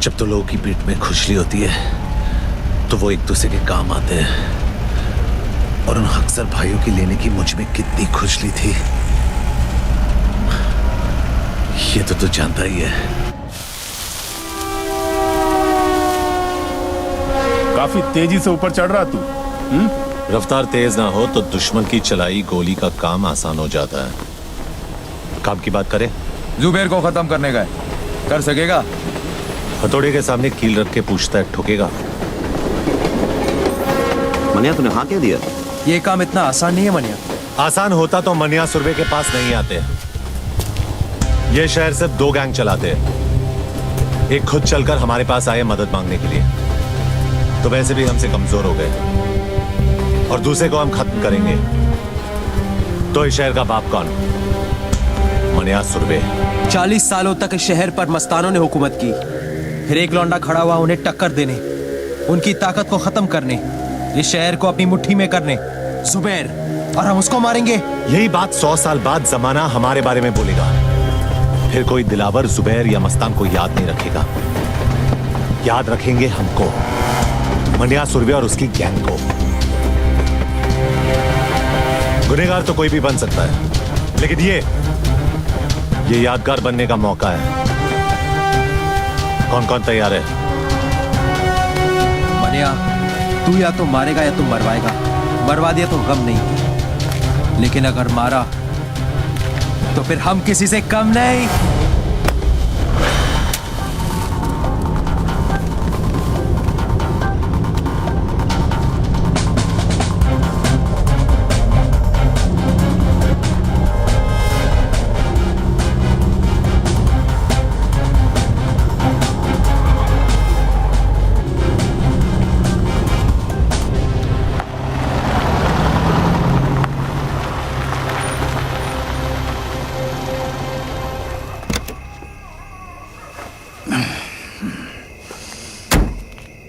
जब तो लोगों की पीठ में खुजली होती है तो वो एक दूसरे के काम आते हैं, और उन अक्सर भाइयों की लेने की मुझ में कितनी खुजली थी ये तो तू जानता ही है। काफी तेजी से ऊपर चढ़ रहा तू। रफ्तार तेज ना हो तो दुश्मन की चलाई गोली का काम आसान हो जाता है। काम की बात करें। जुबैर को खत्म करने का है, कर सकेगा? हथौड़े के सामने कील रख के पूछता है, ठुकेगा? मनिया तूने हाँ क्या दिया? ये काम इतना आसान नहीं है मनिया। आसान होता तो मनिया सुरभि के पास नहीं आते। ये शहर सिर्फ 2 गैंग चलाते हैं। एक खुद चलकर हमारे पास आए मदद मांगने के लिए, तो वैसे भी हमसे कमजोर हो गए, और दूसरे को हम खत्म करेंगे। तो इस शहर का बाप कौन? मनिया सुरभि। 40 सालों तक इस शहर पर मस्तानों ने हुकूमत की, फिर एक लौंडा खड़ा हुआ उन्हें टक्कर देने, उनकी ताकत को खत्म करने, इस शहर को अपनी मुट्ठी में करने। जुबैर, और हम उसको मारेंगे। यही बात 100 साल बाद जमाना हमारे बारे में बोलेगा। फिर कोई दिलावर जुबैर या मस्तान को याद नहीं रखेगा, याद रखेंगे हमको, मनिया सुरभि और उसकी गैंग को। गुनहगार तो कोई भी बन सकता है, लेकिन ये यादगार बनने का मौका है। कौन कौन तैयार है? मनिया, तू या तो मारेगा या तू मरवाएगा। मरवा दिया तो गम नहीं, लेकिन अगर मारा तो फिर हम किसी से कम नहीं।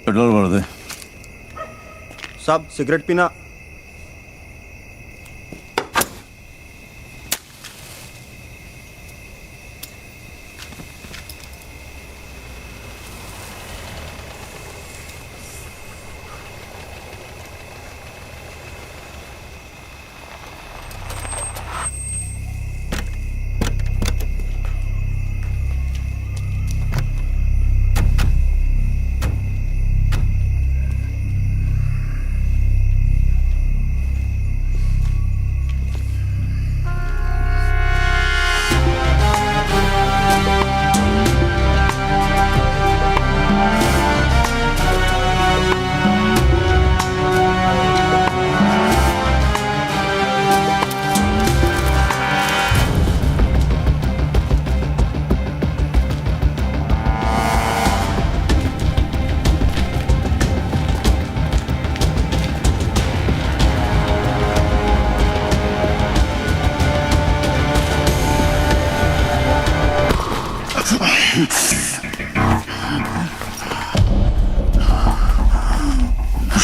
पेट्रोल भर दे। साहब सिगरेट पीना।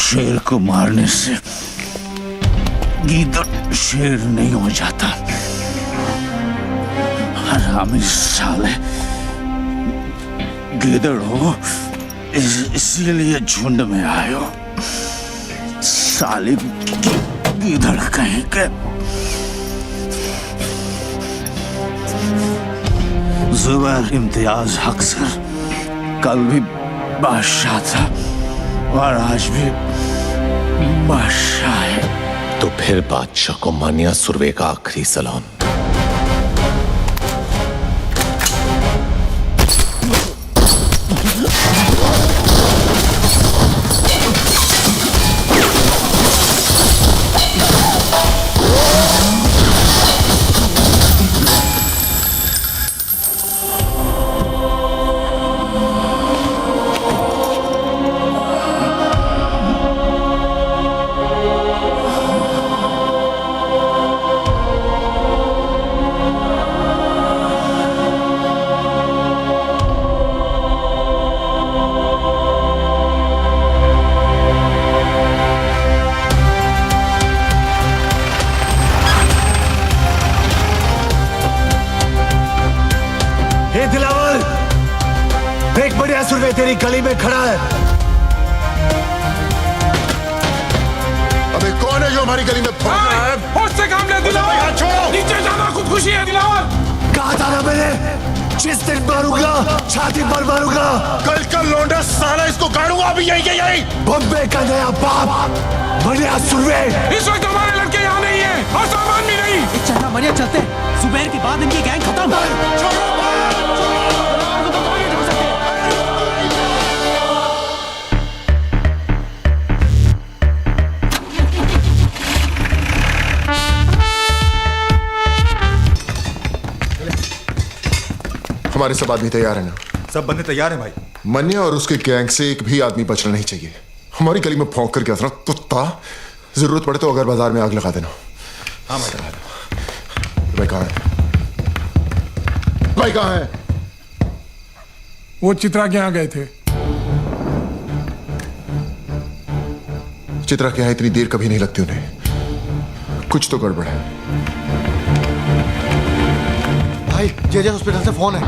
शेर को मारने से गीदड़ शेर नहीं हो जाता। हरामी साले, गीदड़ हो इसीलिए झुंड में आयो। साली गीदड़ कहीं के। जुबैर इम्तियाज हक सर कल भी बादशाह था और आज भी बादशाह है। तो फिर बादशाह को मनिया सुरभि का आखिरी सलाम। एक बढ़िया सुरवे तेरी गली में खड़ा है। अबे कौन है जो हमारी गली में भौंक रहा है? उससे काम ले दिलावर, हाथ छोड़ो। नीचे जाना खुदकुशी है दिलावर। कहा था ना मैंने, जिस दिन मारूंगा छाती पर मारूंगा। कल का लौंडा साला इसको गाड़ूंगा अभी यही के यही। बॉम्बे का नया बाप बढ़िया सुरवे। इस वक्त हमारे लड़के यहाँ नहीं है और सामान भी नहीं। चलना मनिया, चलते हैं। जुबैर के बाद इनकी गैंग खत्म। हमारे सब आदमी तैयार है ना? सब बंदे तैयार हैं भाई। मन्या और उसके गैंग से एक भी आदमी बचना नहीं चाहिए। हमारी गली में भौंक कर गया था ना कुत्ता। जरूरत पड़े तो अगर बाजार में आग लगा देना। हाँ भाई। भाई कहाँ है? भाई कहाँ है? वो चित्रा के यहाँ गए थे। चित्रा के यहाँ इतनी देर कभी नहीं लगती उन्हें। कुछ तो गड़बड़ है। भाई जेजे हॉस्पिटल से फोन है।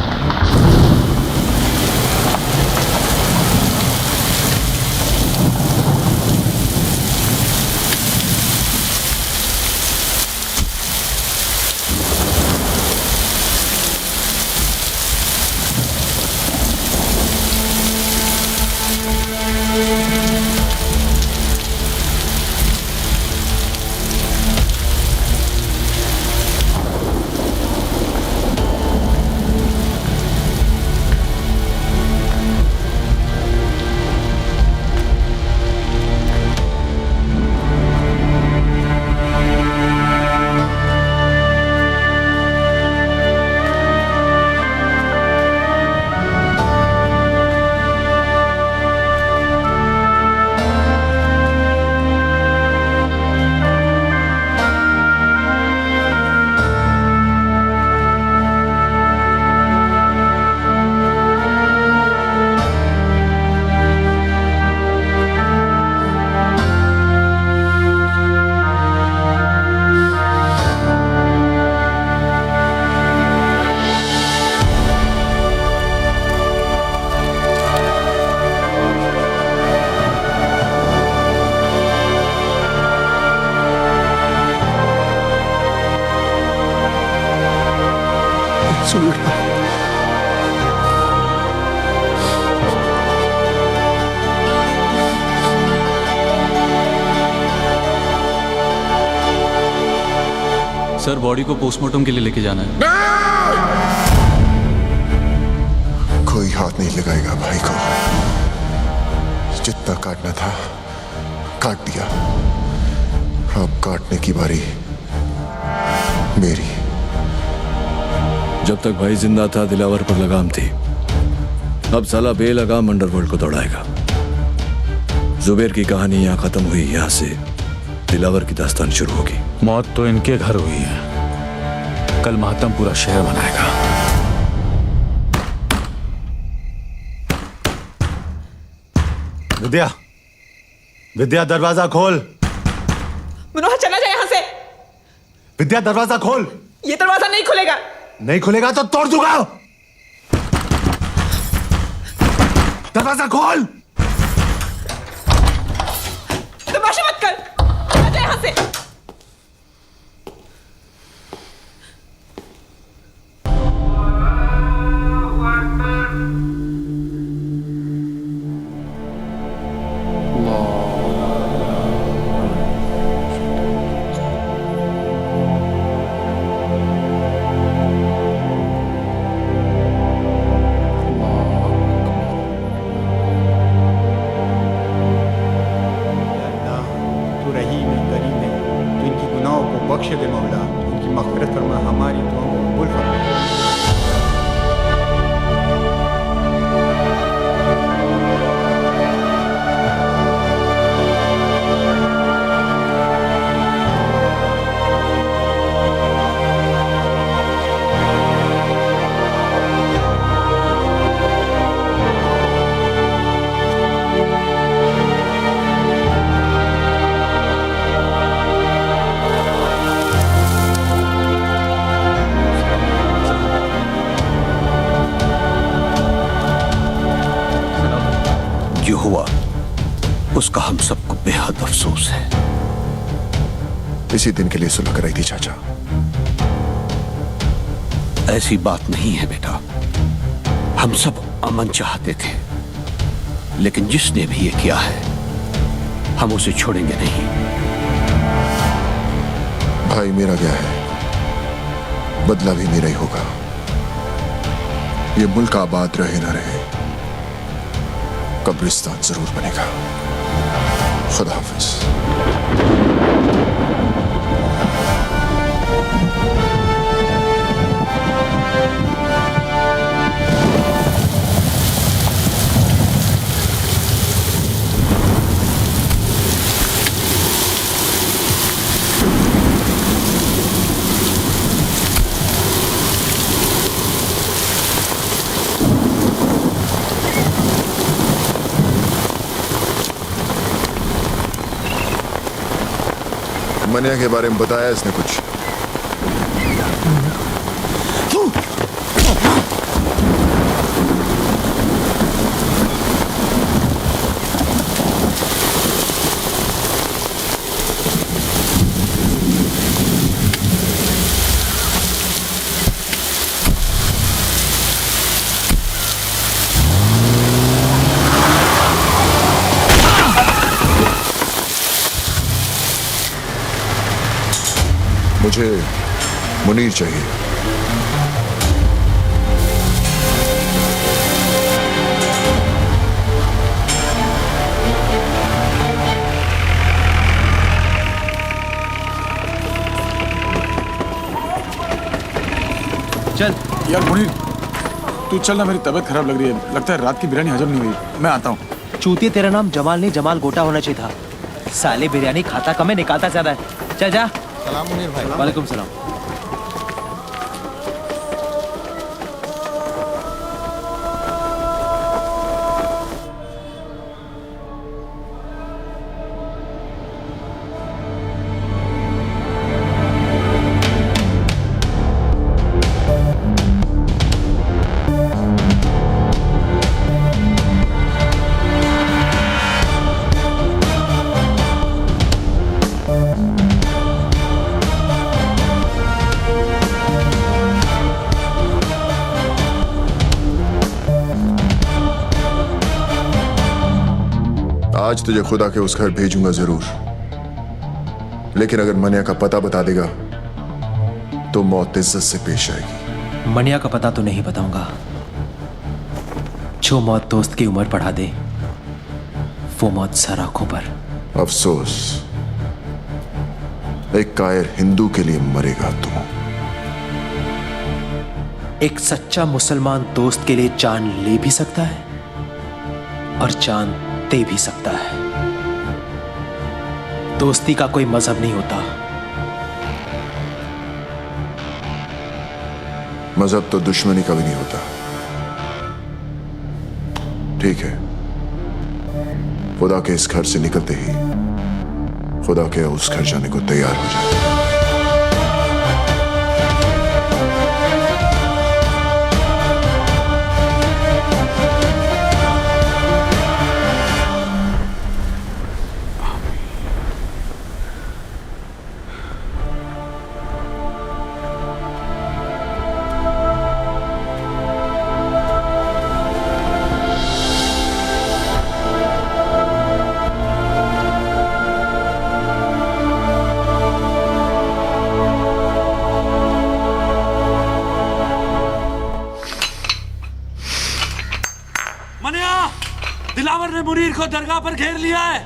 सर बॉडी को पोस्टमार्टम के लिए लेके जाना है। कोई हाथ नहीं लगाएगा भाई को। जितना काटना था काट दिया। अब काटने की बारी मेरी। जब तक भाई जिंदा था दिलावर पर लगाम थी। अब साला बेलगाम अंडरवर्ल्ड को दौड़ाएगा। जुबैर की कहानी यहाँ खत्म हुई। यहाँ से दिलावर की दास्तान शुरू होगी। मौत तो इनके घर हुई है, कल मातम पूरा शहर बनाएगा। विद्या, विद्या दरवाजा खोल। मनोहर चला जाए यहाँ से। विद्या दरवाजा खोल। ये दरवाजा नहीं खुलेगा। नहीं खुलेगा तो तोड़ दूंगा। दरवाजा खोल। तमाशा मत कर, चला जाए यहाँ से। तू रही में गली में जो हुआ उसका हम सबको बेहद अफसोस है। इसी दिन के लिए सुलह कराई थी चाचा। ऐसी बात नहीं है बेटा, हम सब अमन चाहते थे, लेकिन जिसने भी ये किया है हम उसे छोड़ेंगे नहीं। भाई मेरा गया है, बदला भी मेरा ही होगा। ये मुल्क आबाद रहे ना रहे, कब्रिस्तान जरूर बनेगा। खुदा हाफिज। मनिया के बारे में बताया इसने कुछ? मुझे मुनीर चाहिए। चल यार मुनीर, तू चल ना, मेरी तबीयत खराब लग रही है। लगता है रात की बिरयानी हजम नहीं हुई। मैं आता हूँ। चूतिया, तेरा नाम जमाल नहीं जमाल गोटा होना चाहिए था। साले बिरयानी खाता कम है, निकालता ज्यादा है। चल जा। सलाम मुनीर भाई। वालेकुम सलाम। आज तुझे खुदा के उस घर भेजूंगा जरूर, लेकिन अगर मनिया का पता बता देगा तो मौत इज्जत से पेश आएगी। मनिया का पता तो नहीं बताऊंगा। जो मौत दोस्त की उम्र बढ़ा दे वो मौत सर आंखों पर। अफसोस, एक कायर हिंदू के लिए मरेगा तू। एक सच्चा मुसलमान दोस्त के लिए जान ले भी सकता है और जान दे भी सकता है। दोस्ती का कोई मजहब नहीं होता। मजहब तो दुश्मनी का भी नहीं होता। ठीक है, खुदा के इस घर से निकलते ही खुदा के उस घर जाने को तैयार हो जाए। दिलावर ने मुनीर को दरगाह पर घेर लिया है।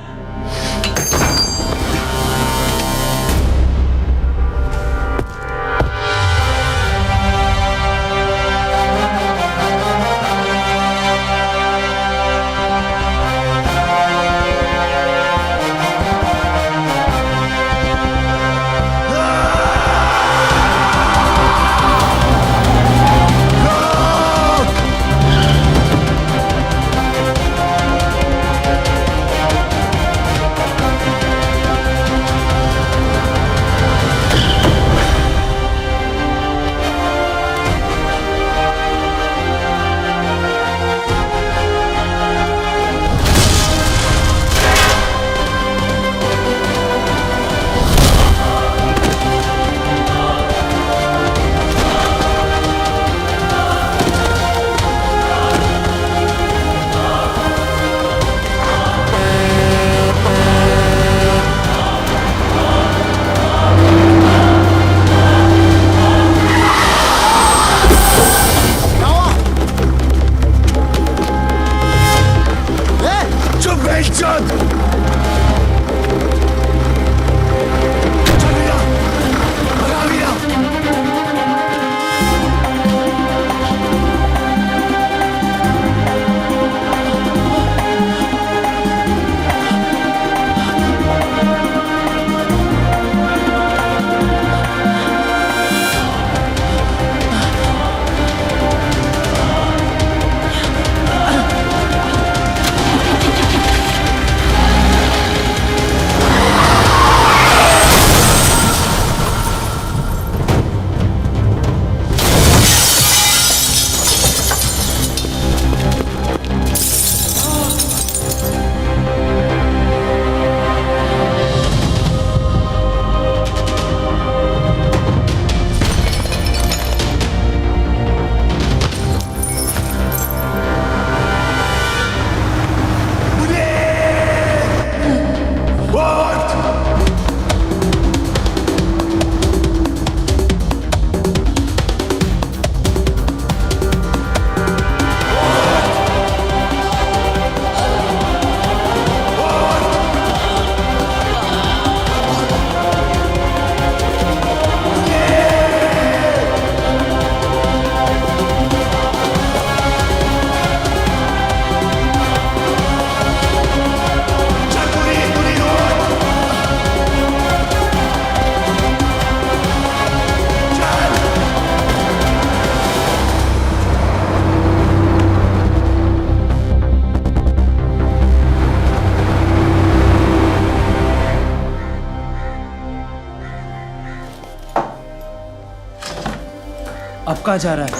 अब कहाँ जा रहा है?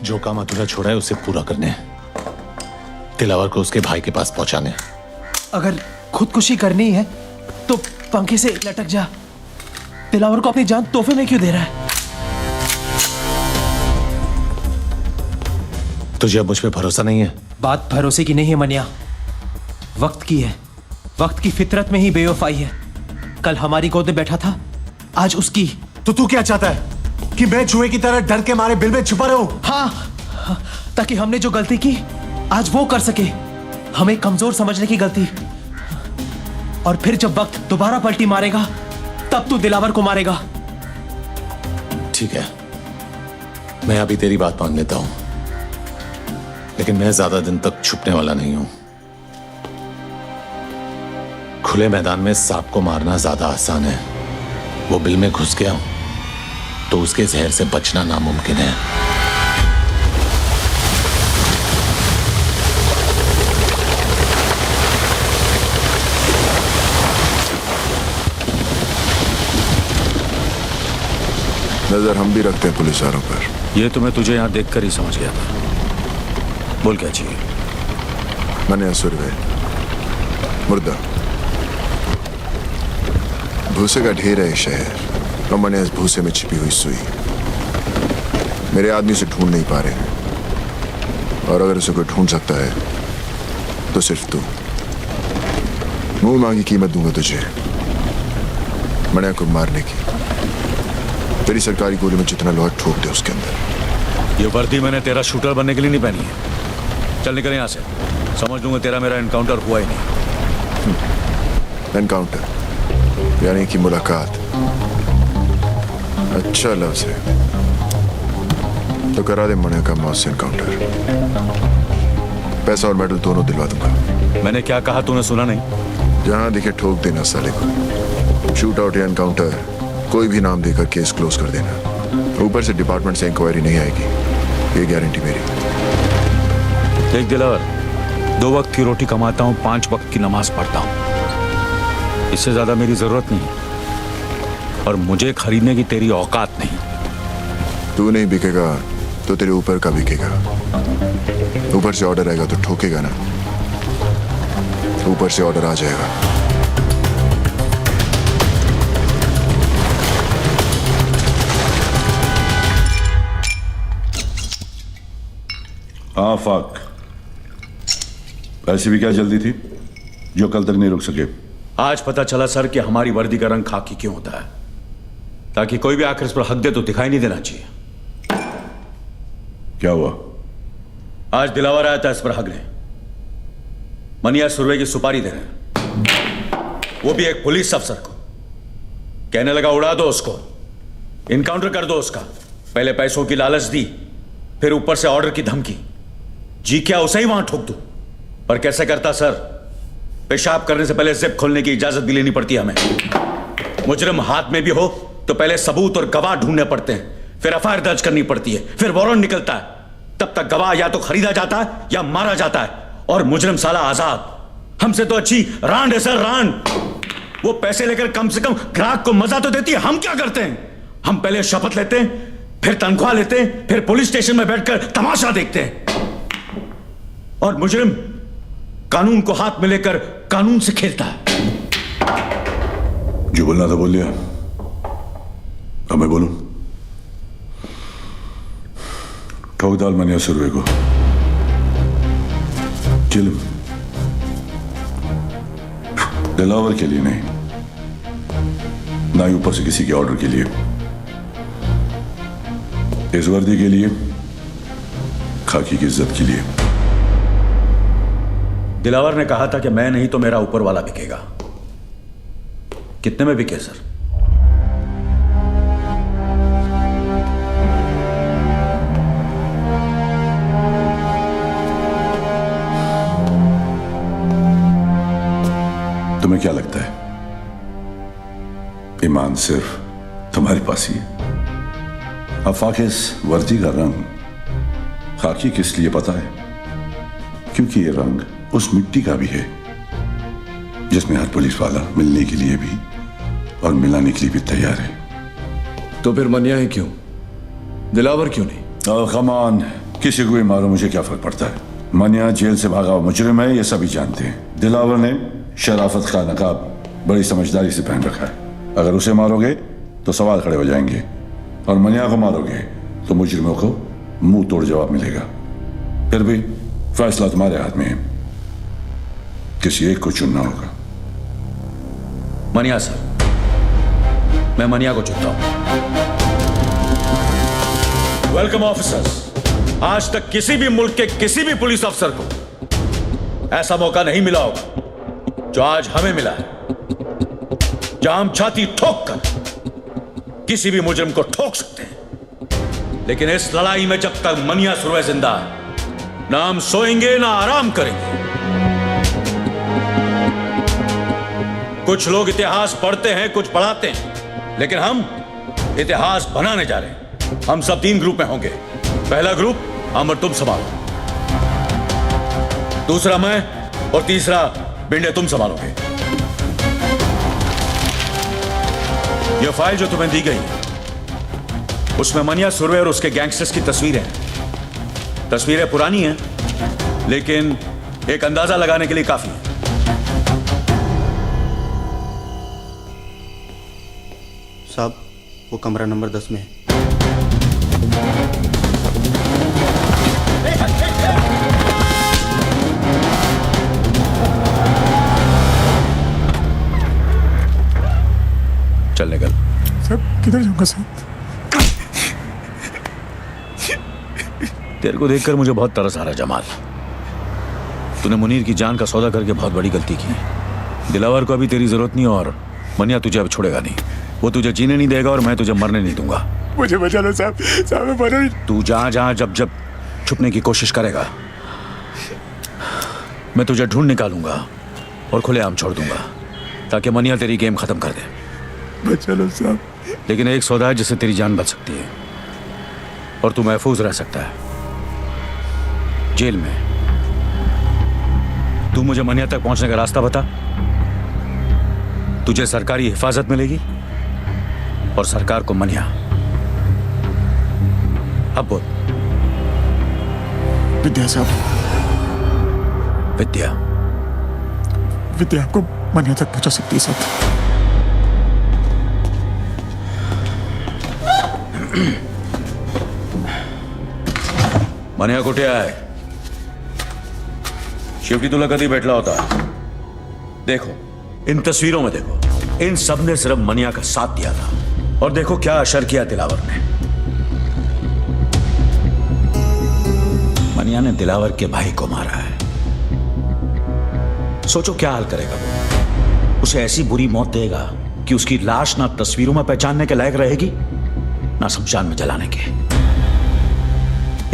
जो काम अधूरा छोड़ा है उसे पूरा करने, दिलावर को उसके भाई के पास पहुंचाने। अगर खुदकुशी करनी है तो पंखे से लटक जा। दिलावर को अपनी जान तोहफे में क्यों दे रहा है? तुझे अब मुझ पे भरोसा नहीं है? बात भरोसे की नहीं है मनिया, वक्त की है। वक्त की फितरत में ही बेवफाई है। कल हमारी गोद में बैठा था, आज उसकी। तो तू क्या चाहता है कि मैं चूहे की तरह डर के मारे बिल में छुपा रहूं? हाँ, ताकि हमने जो गलती की आज वो कर सके। हमें कमजोर समझने की गलती। और फिर जब वक्त दोबारा पलटी मारेगा तब तू दिलावर को मारेगा। ठीक है, मैं अभी तेरी बात मान लेता हूं, लेकिन मैं ज्यादा दिन तक छुपने वाला नहीं हूं। खुले मैदान में सांप को मारना ज्यादा आसान है। वो बिल में घुस गया तो उसके जहर से बचना नामुमकिन है। नजर हम भी रखते हैं पुलिस वालों पर। ये तो मैं तुझे यहाँ देखकर ही समझ गया था। बोल क्या चाहिए? मनिया सुरवे, मुर्दा, भूसे का ढेर है शहर, और मनिया इस भूसे में छिपी हुई सुई। मेरे आदमी से ढूंढ नहीं पा रहे, और अगर उसे कोई ढूंढ सकता है तो सिर्फ तू। मुंह मांगी कीमत दूंगा तुझे मनिया को मारने की। तेरी सरकारी गोली में जितना लोहा ठोक दे उसके अंदर। ये वर्दी मैंने तेरा शूटर बनने के लिए नहीं पहनी है। चल निकल यहाँ से, समझ लूंगा तेरा मेरा एनकाउंटर हुआ ही नहीं। एनकाउंटर यानी कि मुलाकात। अच्छा लफ्ज है, तो करा दे मनिया का मौत से एनकाउंटर। पैसा और मेडल दोनों दिलवा दूंगा। मैंने क्या कहा तूने सुना नहीं? जहां दिखे ठोक देना साले को। शूट आउट या एनकाउंटर, कोई भी नाम देकर केस क्लोज कर देना। ऊपर से डिपार्टमेंट से इंक्वायरी नहीं आएगी, ये गारंटी मेरी। देख दिलावर, 2 वक्त की रोटी कमाता हूँ, 5 वक्त की नमाज पढ़ता हूँ। इससे ज्यादा मेरी जरूरत नहीं, और मुझे खरीदने की तेरी औकात नहीं। तू नहीं बिकेगा तो तेरे ऊपर का बिकेगा। ऊपर से ऑर्डर आएगा तो ठोकेगा ना। ऊपर से ऑर्डर आ जाएगा। हाँ फाक, ऐसी भी क्या जल्दी थी जो कल तक नहीं रुक सके? आज पता चला सर कि हमारी वर्दी का रंग खाकी क्यों होता है, ताकि कोई भी आकर इस पर हक दे तो दिखाई नहीं देना चाहिए। क्या हुआ? आज दिलावर आया था इस पर हकने। मनिया सुरवे की सुपारी दे रहे हैं, वो भी एक पुलिस अफसर को। कहने लगा उड़ा दो उसको, इनकाउंटर कर दो उसका। पहले पैसों की लालच दी, फिर ऊपर से ऑर्डर की धमकी। जी क्या उसे ही वहां ठोक दूं? पर कैसे करता सर? पेशाब करने से पहले जिप खोलने की इजाजत भी लेनी पड़ती है हमें। मुजरिम हाथ में भी हो तो पहले सबूत और गवाह ढूंढने पड़ते हैं, फिर एफआईआर दर्ज करनी पड़ती है, फिर वारंट निकलता है। तब तक गवाह या तो खरीदा जाता है या मारा जाता है, और मुजरिम साला आजाद। हमसे तो अच्छी रांड है सर, रांड। वो पैसे लेकर कम से कम ग्राहक को मजा तो देती है। हम क्या करते हैं? हम पहले शपथ लेते हैं, फिर तनख्वाह लेते हैं, फिर पुलिस स्टेशन में बैठकर तमाशा देखते हैं। और मुजरिम कानून को हाथ में लेकर कानून से खेलता है। जो बोलना था बोल लिया, अब मैं बोलूं? ठोक डाल मनिया सुरवे को। चिल, दिलावर के लिए नहीं, ना ही ऊपर से किसी के ऑर्डर के लिए। इस वर्दी के लिए, खाकी की इज्जत के लिए। दिलावर ने कहा था कि मैं नहीं तो मेरा ऊपर वाला बिकेगा। कितने में बिके सर? तुम्हें क्या लगता है ईमान सिर्फ तुम्हारे पास ही है? आफाक, इस वर्दी का रंग खाकी किस लिए पता है? क्योंकि ये रंग उस मिट्टी का भी है जिसमें हर पुलिस वाला मिलने के लिए भी और मिलाने के लिए भी तैयार है। तो फिर मनिया है क्यों? दिलावर क्यों नहीं? कमान, किसी को भी मारो, मुझे क्या फर्क पड़ता है। मनिया जेल से भागा हुआ मुजरिम है, ये सभी जानते हैं। दिलावर ने शराफत का नकाब बड़ी समझदारी से पहन रखा है। अगर उसे मारोगे तो सवाल खड़े हो जाएंगे, और मनिया को मारोगे तो मुजरिमों को मुंह तोड़ जवाब मिलेगा। फिर भी फैसला तुम्हारे हाथ में है, किसी एक को चुनना होगा। मनिया सर, मैं मनिया को चुनता हूं। Welcome officers. आज तक किसी भी मुल्क के किसी भी पुलिस अफसर को ऐसा मौका नहीं मिला होगा जो आज हमें मिला है, जहां हम छाती ठोक कर किसी भी मुजरिम को ठोक सकते हैं। लेकिन इस लड़ाई में जब तक मनिया सुरवे जिंदा है, ना हम सोएंगे ना आराम करेंगे। कुछ लोग इतिहास पढ़ते हैं, कुछ पढ़ाते हैं, लेकिन हम इतिहास बनाने जा रहे हैं। हम सब 3 ग्रुप में होंगे। पहला ग्रुप हम और तुम संभालो, दूसरा मैं, और तीसरा बिंडे तुम संभालोगे। यह फाइल जो तुम्हें दी गई है, उसमें मनिया सुरवे और उसके गैंगस्टर्स की तस्वीरें हैं। तस्वीरें पुरानी हैं, लेकिन एक अंदाजा लगाने के लिए काफी है। साहब, वो कमरा नंबर 10 में है। चल निकल। साहब किधर जाऊंगा साहब? तेरे को देखकर मुझे बहुत तरस आ रहा है जमाल। तूने मुनीर की जान का सौदा करके बहुत बड़ी गलती की। दिलावर को अभी तेरी जरूरत नहीं, और मनिया तुझे अब छोड़ेगा नहीं। वो तुझे जीने नहीं देगा और मैं तुझे मरने नहीं दूंगा। मुझे बचा लो साहब, साहब मैं मर नहीं। तू जहां जहां जब जब छुपने की कोशिश करेगा, मैं तुझे ढूंढ निकालूंगा और खुलेआम छोड़ दूंगा, ताकि मनिया तेरी गेम खत्म कर दे। बचा लो साहब। लेकिन एक सौदा है जिससे तेरी जान बच सकती है, और तू महफूज रह सकता है जेल में। तू मुझे मनिया तक पहुंचने का रास्ता बता। तुझे सरकारी हिफाजत मिलेगी और सरकार को मनिया। अब बोल। विद्या साहब, विद्या? विद्या आपको मनिया तक पहुंचा सकती है साहब। मनिया कुठे आहे? शेवटी तुला कधी भेटला होता? देखो, इन तस्वीरों में देखो, इन सब ने सिर्फ मनिया का साथ दिया था, और देखो क्या असर किया दिलावर ने। मनिया ने दिलावर के भाई को मारा है। सोचो क्या हाल करेगा वो। उसे ऐसी बुरी मौत देगा कि उसकी लाश ना तस्वीरों में पहचानने के लायक रहेगी, ना शमशान में जलाने के।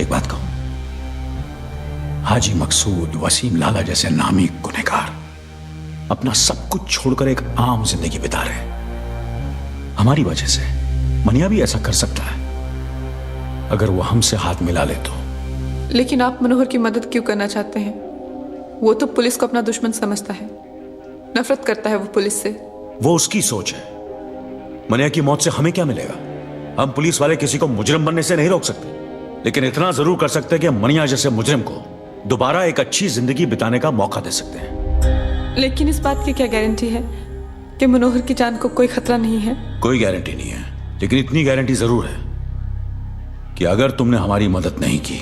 एक बात कहूं, हाजी मकसूद, वसीम लाला जैसे नामी गुनहगार अपना सब कुछ छोड़कर एक आम जिंदगी बिता रहे हैं। हमारी वजह से मनिया भी ऐसा कर सकता है अगर वो हमसे हाथ मिला ले तो। लेकिन आप मनोहर की मदद क्यों करना चाहते हैं? वो तो पुलिस को अपना दुश्मन समझता है, नफरत करता है वो पुलिस से। वो उसकी सोच है। मनिया की मौत से हमें क्या मिलेगा? हम पुलिस वाले किसी को मुजरिम बनने से नहीं रोक सकते, लेकिन इतना जरूर कर सकते हैं कि मनिया जैसे मुजरिम को दोबारा एक अच्छी जिंदगी बिताने का मौका दे सकते हैं। लेकिन इस बात की क्या गारंटी है कि मनोहर की जान को कोई खतरा नहीं है? कोई गारंटी नहीं है, लेकिन इतनी गारंटी जरूर है कि अगर तुमने हमारी मदद नहीं की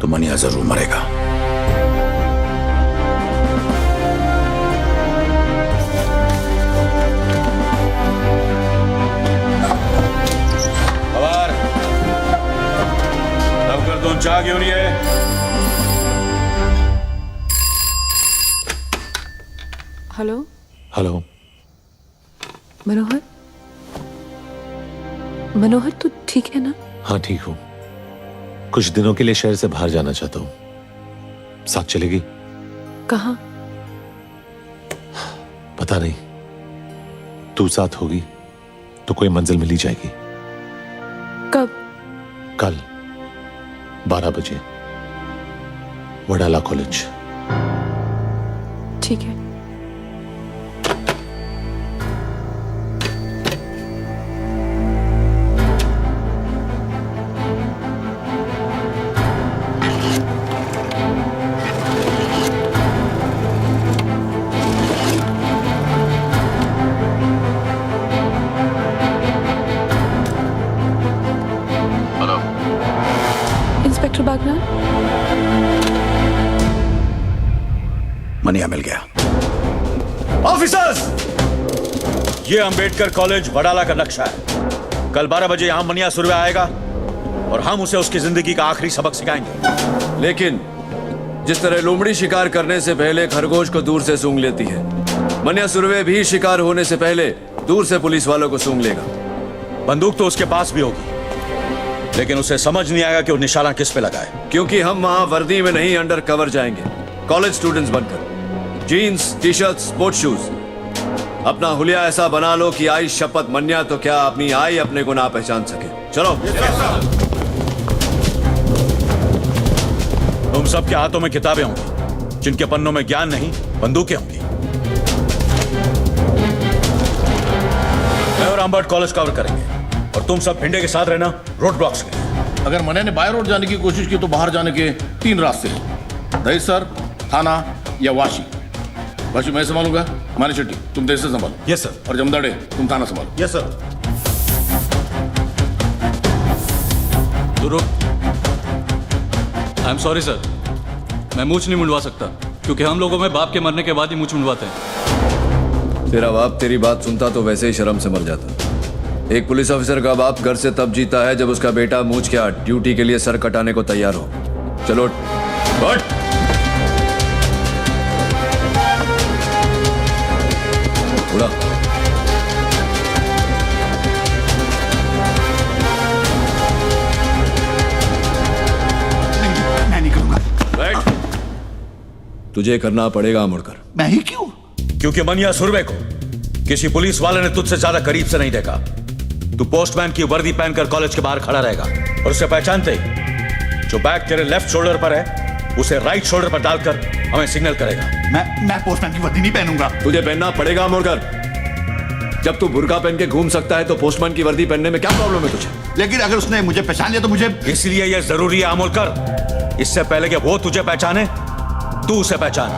तो मनिया जरूर मरेगा। चाह क्यों नहीं है? Hello hello. मनोहर, मनोहर तू ठीक है ना? हाँ ठीक हूं। कुछ दिनों के लिए शहर से बाहर जाना चाहता हूं। साथ चलेगी? कहाँ? पता नहीं। तू साथ होगी तो कोई मंजिल मिल ही जाएगी। कब? कल 12 बजे, वडाला कॉलेज। ठीक है। डॉक्टर बागरान? मनिया मिल गया। ऑफिसर्स, ये अंबेडकर कॉलेज वडाला का नक्शा है। कल 12 बजे यहां मनिया सुर्वे आएगा और हम उसे उसकी जिंदगी का आखिरी सबक सिखाएंगे। लेकिन जिस तरह लोमड़ी शिकार करने से पहले खरगोश को दूर से सूंघ लेती है, मनिया सुर्वे भी शिकार होने से पहले दूर से पुलिस वालों को सूंघ लेगा। बंदूक तो उसके पास भी होगी, लेकिन उसे समझ नहीं आएगा कि वो निशाना किस पे लगाए। क्योंकि हम वहां वर्दी में नहीं, अंडर कवर जाएंगे, कॉलेज स्टूडेंट्स बनकर। Jeans, T shirt, sports shoes. अपना हुलिया ऐसा बना लो कि आई शपथ मन्या तो क्या अपनी आई अपने को ना पहचान सके। चलो। तुम सबके हाथों में किताबें होंगी, जिनके पन्नों में ज्ञान नहीं, बंदूकें होंगी। मैं और आम्बर्ट कॉलेज कवर करेंगे और तुम सब भिंडे के साथ रहना रोड ब्लॉक्स के। अगर मने ने बाय रोड जाने की कोशिश की तो बाहर जाने के 3 रास्ते हैं, दहीसर, थाना या वाशी। वाशी मैं संभालूंगा, मानी शेट्टी तुम दहीसर संभालो। Yes sir. और जमदाड़े तुम थाना संभालो। Yes sir. I am sorry sir, मैं मूछ नहीं मुंडवा सकता, क्योंकि हम लोगों में बाप के मरने के बाद ही मूछ मुंडवाते हैं। तेरा बाप तेरी बात सुनता तो वैसे ही शर्म से मर जाता। एक पुलिस ऑफिसर का बाप घर से तब जीता है जब उसका बेटा मूछ के हाथ ड्यूटी के लिए सर कटाने को तैयार हो। चलो उठ। उड़ा। मैं नहीं करूंगा। बैठ। तुझे करना पड़ेगा मुड़कर। मैं ही क्यों? क्योंकि मनिया सुर्वे को किसी पुलिस वाले ने तुझसे ज्यादा करीब से नहीं देखा। तू पोस्टमैन की वर्दी पहनकर कॉलेज के बाहर खड़ा रहेगा और उसे पहचानते ही जो बैग तेरे लेफ्ट शोल्डर पर है उसे राइट शोल्डर पर डालकर हमें सिग्नल करेगा। मैं पोस्टमैन की वर्दी नहीं पहनूंगा। तुझे पहनना पड़ेगा मुड़कर। जब तू बुर्का पहन के घूम सकता है तो पोस्टमैन की वर्दी पहनने में क्या प्रॉब्लम है तुझे? लेकिन अगर उसने मुझे पहचान लिया तो मुझे। इसलिए यह जरूरी है अमोलकर, इससे पहले कि वो तुझे पहचाने तू उसे पहचान।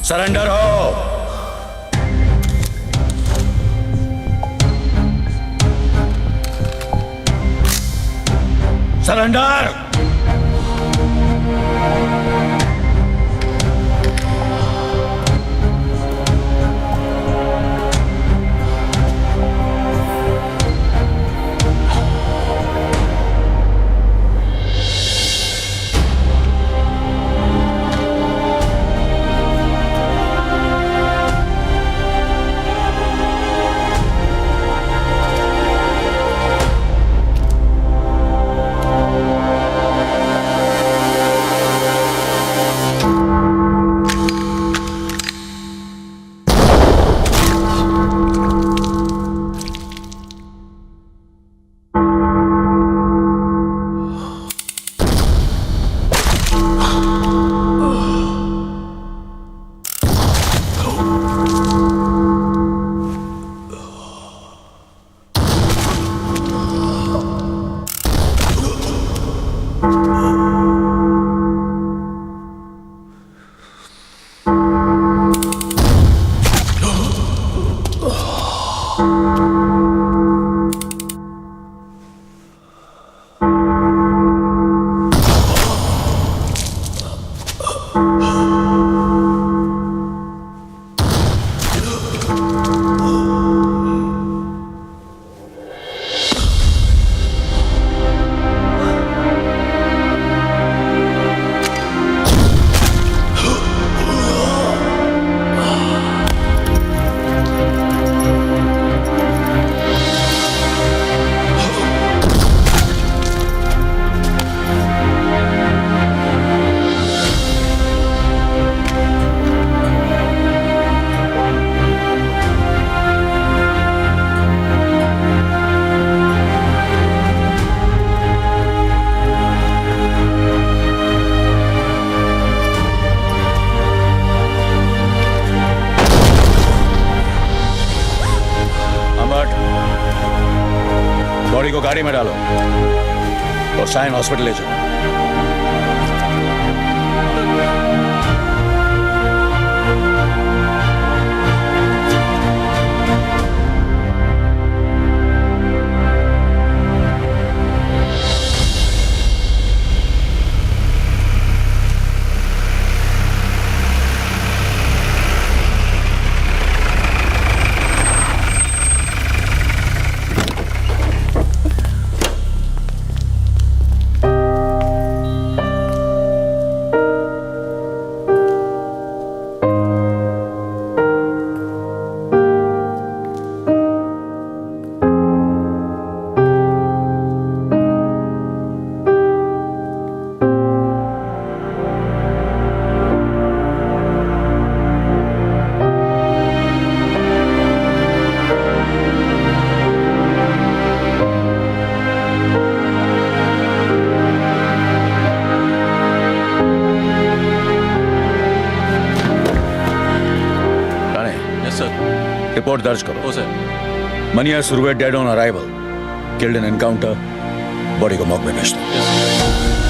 सरेंडर हो। सरेंडर। बॉडी को गाड़ी में डालो और साइन हॉस्पिटल ले जाओ। रिपोर्ट दर्ज करो। Sir. Maniya Surve dead on arrival, killed in encounter, body को मॉर्ग में भेज दो।